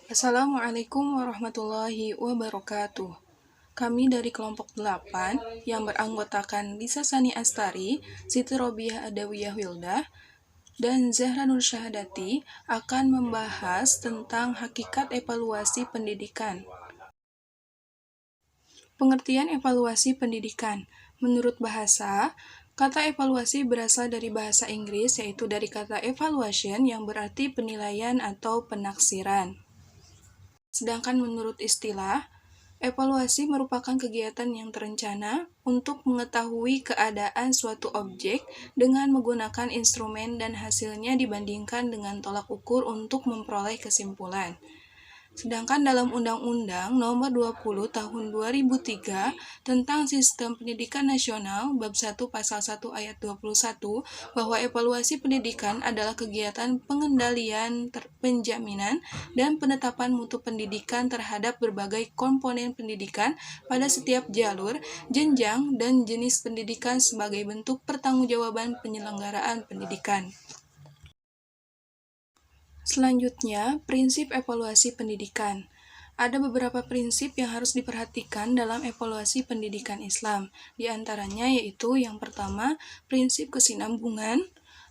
Assalamualaikum warahmatullahi wabarakatuh. Kami dari kelompok 8 yang beranggotakan Lisa Sani Astari, Siti Robiah Adawiyah Wildah, dan Zahra Nur Syahadati akan membahas tentang hakikat evaluasi pendidikan. Pengertian evaluasi pendidikan. Menurut bahasa, kata evaluasi berasal dari bahasa Inggris, yaitu dari kata evaluation yang berarti penilaian atau penaksiran. Sedangkan menurut istilah, evaluasi merupakan kegiatan yang terencana untuk mengetahui keadaan suatu objek dengan menggunakan instrumen dan hasilnya dibandingkan dengan tolak ukur untuk memperoleh kesimpulan. Sedangkan dalam Undang-Undang Nomor 20 Tahun 2003 tentang Sistem Pendidikan Nasional Bab 1 Pasal 1 Ayat 21 bahwa evaluasi pendidikan adalah kegiatan pengendalian, penjaminan, dan penetapan mutu pendidikan terhadap berbagai komponen pendidikan pada setiap jalur, jenjang, dan jenis pendidikan sebagai bentuk pertanggungjawaban penyelenggaraan pendidikan. Selanjutnya, prinsip evaluasi pendidikan. Ada beberapa prinsip yang harus diperhatikan dalam evaluasi pendidikan Islam. Di antaranya yaitu yang pertama, prinsip kesinambungan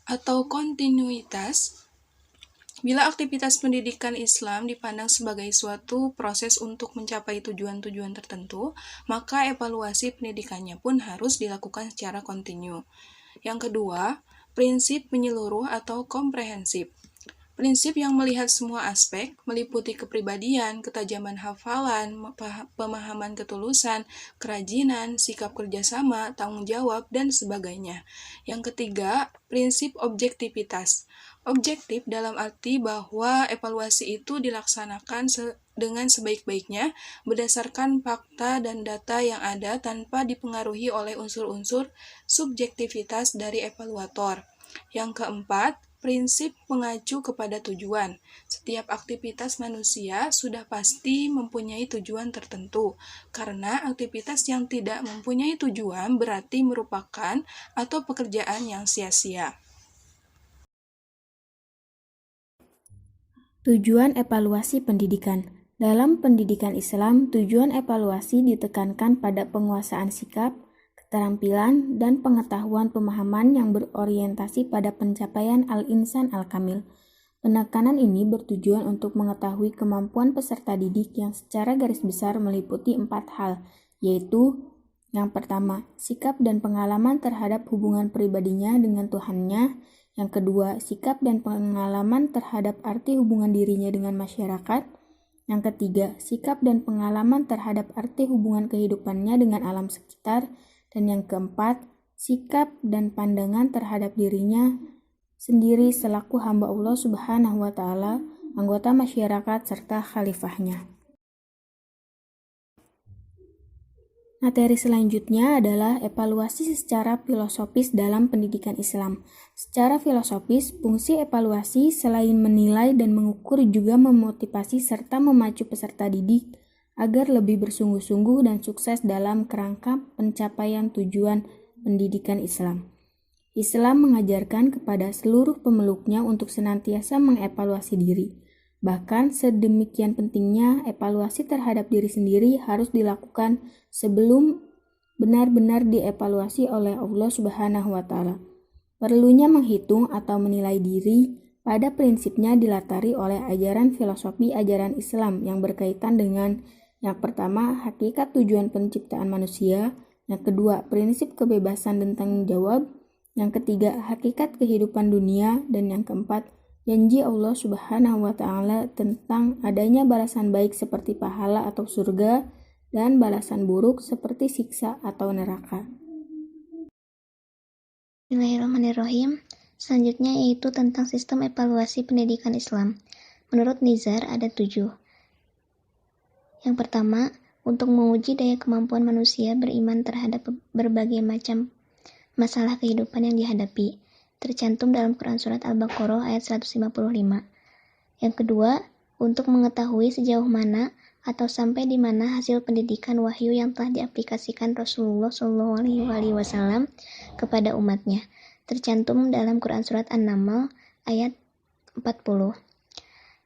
atau kontinuitas. Bila aktivitas pendidikan Islam dipandang sebagai suatu proses untuk mencapai tujuan-tujuan tertentu, maka evaluasi pendidikannya pun harus dilakukan secara kontinu. Yang kedua, prinsip menyeluruh atau komprehensif. Prinsip yang melihat semua aspek, meliputi kepribadian, ketajaman hafalan, pemahaman ketulusan, kerajinan, sikap kerjasama, tanggung jawab, dan sebagainya. Yang ketiga, prinsip objektivitas. Objektif dalam arti bahwa evaluasi itu dilaksanakan dengan sebaik-baiknya berdasarkan fakta dan data yang ada tanpa dipengaruhi oleh unsur-unsur subjektivitas dari evaluator. Yang keempat, prinsip mengacu kepada tujuan. Setiap aktivitas manusia sudah pasti mempunyai tujuan tertentu, karena aktivitas yang tidak mempunyai tujuan berarti merupakan atau pekerjaan yang sia-sia. Tujuan evaluasi pendidikan. Dalam pendidikan Islam, tujuan evaluasi ditekankan pada penguasaan sikap, keterampilan, dan pengetahuan pemahaman yang berorientasi pada pencapaian al-insan al-kamil. Penekanan ini bertujuan untuk mengetahui kemampuan peserta didik yang secara garis besar meliputi 4 hal, yaitu yang pertama, sikap dan pengalaman terhadap hubungan pribadinya dengan Tuhannya. Yang kedua, sikap dan pengalaman terhadap arti hubungan dirinya dengan masyarakat. Yang ketiga, sikap dan pengalaman terhadap arti hubungan kehidupannya dengan alam sekitar. Dan yang keempat, sikap dan pandangan terhadap dirinya sendiri selaku hamba Allah Subhanahu wa Ta'ala, anggota masyarakat, serta khalifahnya. Materi selanjutnya adalah evaluasi secara filosofis dalam pendidikan Islam. Secara filosofis, fungsi evaluasi selain menilai dan mengukur juga memotivasi serta memacu peserta didik agar lebih bersungguh-sungguh dan sukses dalam kerangka pencapaian tujuan pendidikan Islam. Islam mengajarkan kepada seluruh pemeluknya untuk senantiasa mengevaluasi diri. Bahkan sedemikian pentingnya evaluasi terhadap diri sendiri harus dilakukan sebelum benar-benar dievaluasi oleh Allah Subhanahu wa Ta'ala. Perlunya menghitung atau menilai diri pada prinsipnya dilatari oleh ajaran filosofi ajaran Islam yang berkaitan dengan yang pertama, hakikat tujuan penciptaan manusia. Yang kedua, prinsip kebebasan dan tanggung jawab. Yang ketiga, hakikat kehidupan dunia. Dan yang keempat, janji Allah Subhanahu wa Ta'ala tentang adanya balasan baik seperti pahala atau surga dan balasan buruk seperti siksa atau neraka. Bismillahirrahmanirrahim. Selanjutnya yaitu tentang sistem evaluasi pendidikan Islam. Menurut Nizar ada 7. Yang pertama, untuk menguji daya kemampuan manusia beriman terhadap berbagai macam masalah kehidupan yang dihadapi, tercantum dalam Quran Surat Al-Baqarah ayat 155. Yang kedua, untuk mengetahui sejauh mana atau sampai di mana hasil pendidikan wahyu yang telah diaplikasikan Rasulullah SAW kepada umatnya, tercantum dalam Quran Surat An-Naml ayat 40.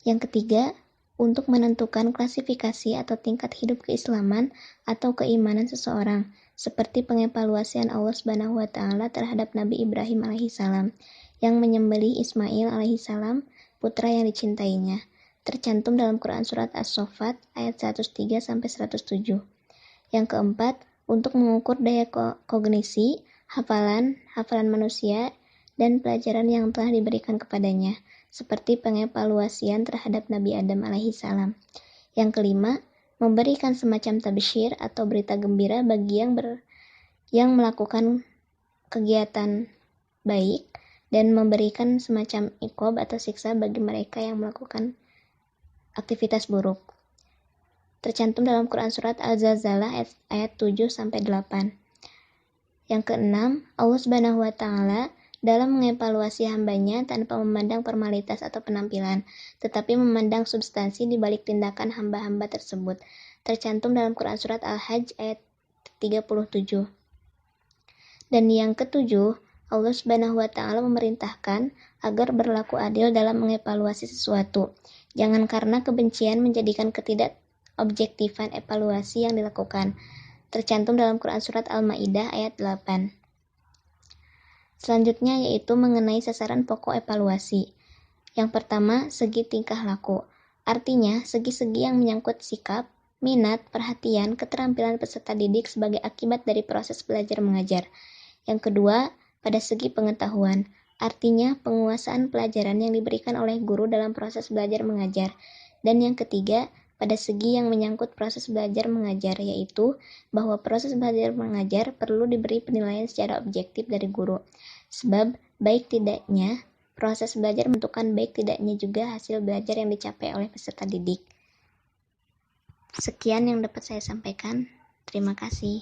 Yang ketiga, untuk menentukan klasifikasi atau tingkat hidup keislaman atau keimanan seseorang, seperti pengevaluasian Allah Subhanahu wa Ta'ala terhadap Nabi Ibrahim alaihissalam yang menyembelih Ismail alaihissalam, putra yang dicintainya, tercantum dalam Quran Surat As-Saffat ayat 103-107. Yang keempat, untuk mengukur daya kognisi, hafalan manusia, dan pelajaran yang telah diberikan kepadanya, seperti pengevaluasian terhadap Nabi Adam alaihissalam. Yang kelima, memberikan semacam tabsyir atau berita gembira bagi yang melakukan kegiatan baik, dan memberikan semacam iqab atau siksa bagi mereka yang melakukan aktivitas buruk. Tercantum dalam Quran Surat Al-Zalzalah ayat 7-8. Yang keenam, Allah Subhanahu wa Ta'ala dalam mengevaluasi hambanya tanpa memandang formalitas atau penampilan, tetapi memandang substansi di balik tindakan hamba-hamba tersebut. Tercantum dalam Quran Surat Al-Hajj ayat 37. Dan yang ketujuh, Allah Subhanahu wa Ta'ala memerintahkan agar berlaku adil dalam mengevaluasi sesuatu. Jangan karena kebencian menjadikan ketidakobjektifan evaluasi yang dilakukan. Tercantum dalam Quran Surat Al-Ma'idah ayat 8. Selanjutnya yaitu mengenai sasaran pokok evaluasi. Yang pertama, segi tingkah laku. Artinya, segi-segi yang menyangkut sikap, minat, perhatian, keterampilan peserta didik sebagai akibat dari proses belajar mengajar. Yang kedua, pada segi pengetahuan. Artinya, penguasaan pelajaran yang diberikan oleh guru dalam proses belajar mengajar. Dan yang ketiga, pada segi yang menyangkut proses belajar mengajar, yaitu bahwa proses belajar mengajar perlu diberi penilaian secara objektif dari guru. Sebab, baik tidaknya, proses belajar menentukan baik tidaknya juga hasil belajar yang dicapai oleh peserta didik. Sekian yang dapat saya sampaikan. Terima kasih.